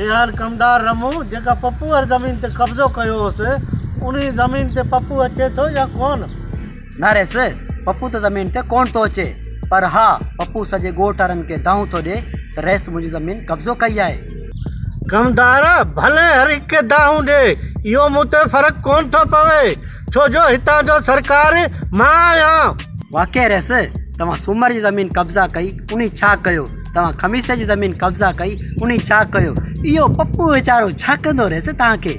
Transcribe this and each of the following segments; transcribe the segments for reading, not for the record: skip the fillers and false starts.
यार कमदार रमू जेका पप्पू हर ज़मीन ते कब्ज़ो कयो होसि उन्ही ज़मीन ते पप्पू अचे थो या कोन? न रेस पप्पू तो ज़मीन ते कोन तो अचे, पर हाँ पप्पू सॼे ॻोठ वारनि खे दाऊं थो ॾे त रेस मुंहिंजी ज़मीन कब्ज़ो कई आहे। कमदार भले हर हिक खे दाऊं ॾे, इहो मूं ते फ़र्क़ु कोन थो पवे, छो जो हितां जो सरकार मां आहियां। वाक़ई रेस तव्हां सूमर जी ज़मीन कब्ज़ा कई उन्ही छा कयो, तव्हां खमीसे जी ज़मीन कब्ज़ा कई उन्ही छा कयो, इहो पप्पू वीचारो छा कंदो रेस तव्हांखे?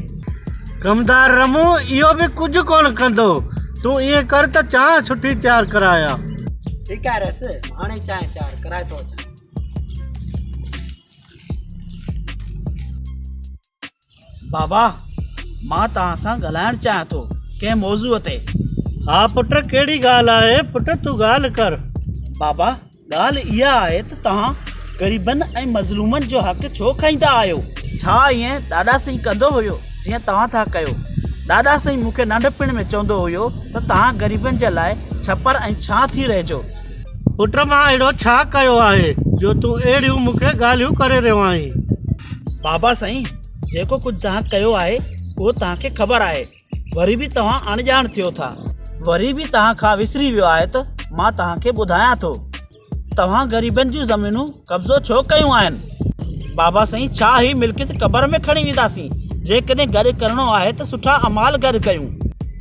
कमदार रमू इहो बि कुझु कोन कंदो, तूं ईअं कर त चांहि सुठी तयारु कराया। ठीकु आहे रेस, हाणे चांहि तयारु कराए थो अचां। बाबा मां तव्हां सां ॻाल्हाइणु चाहियां थो कंहिं मौज़ूअ ते। हा पुट कहिड़ी ॻाल्हि आहे? पुट तूं ॻाल्हि कर। बाबा ॻाल्हि इहा आहे त तव्हां ग़रीबनि ऐं मज़लूमनि जो हक़ छो खाईंदा आहियो? छा ईअं ॾाॾा साईं कंदो हुयो जीअं तव्हां था कयो? ॾाॾा साईं मूंखे नंढपिण में चवंदो हुयो त तव्हां ग़रीबनि जे लाइ छपर ऐं छां थी रहिजो। पुट मां अहिड़ो छा कयो आहे जो तूं अहिड़ियूं मूंखे ॻाल्हियूं करे रहियो आहीं? बाबा साईं जेको कुझु तव्हां कयो आहे उहो तव्हांखे ख़बर आहे, वरी बि तव्हां अणॼाण थियो था, वरी बि तव्हां खां विसरी वियो आहे त मां तव्हांखे ॿुधायां थो तव्हां ग़रीबनि जूं ज़मीनूं कब्ज़ो छो कयूं आहिनि। बाबा साईं छा ही मिल्कियत क़बर में खणी वेंदासीं? जेकॾहिं गॾु करिणो आहे त सुठा अमाल गॾु कयूं।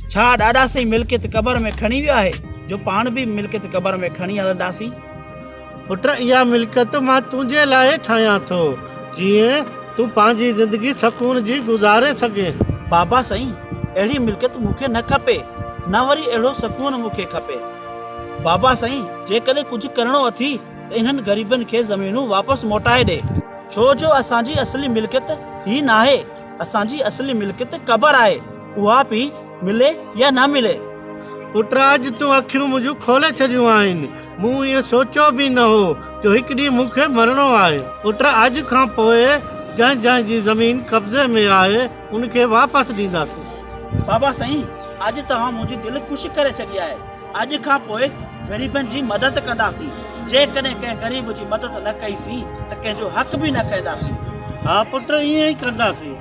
छा ॾाॾा साईं मिल्कियत क़बर में खणी वियो आहे जो पाण बि मिल्कियत क़बर में खणी हलंदासीं? पुट इहा मिल्कियत मां तुंहिंजे लाइ ठाहियां थो जीअं तूं पंहिंजी ज़िंदगी सकून जी गुज़ारे सघे। बाबा साईं अहिड़ी मिल्कियत मूंखे न खपे, न वरी अहिड़ो सकून मूंखे खपे। बाबा साईं जेकॾहिं कुझु करिणो अथी त इन्हनि ग़रीबनि खे ज़मीनूं वापसि मोटाए ॾे, छो जो असांजी असली मिल्कियत ही नाहे, असांजी असली मिल्कियत क़बर आहे, उहा बि मिले या न मिले। पुट अॼु तूं अखियूं मुंहिंजूं खोले छॾियूं आहिनि, मूं इहो सोचियो बि न हो जो हिकु ॾींहुं मूंखे मरणो आहे। पुट अॼु खां पोइ जंहिंजी ज़मीन कब्ज़े में आहे उनखे वापसि ॾींदासीं। बाबा साईं अॼु तव्हां मुंहिंजी दिलि ख़ुशि करे छॾी आहे, अॼु खां पोइ ग़रीबनि जी मदद कंदासीं, जेकॾहिं कंहिं ग़रीब जी मदद न कईसीं त कंहिंजो हक़ बि न कंदासीं। हा पुट ईअं ई कंदासीं।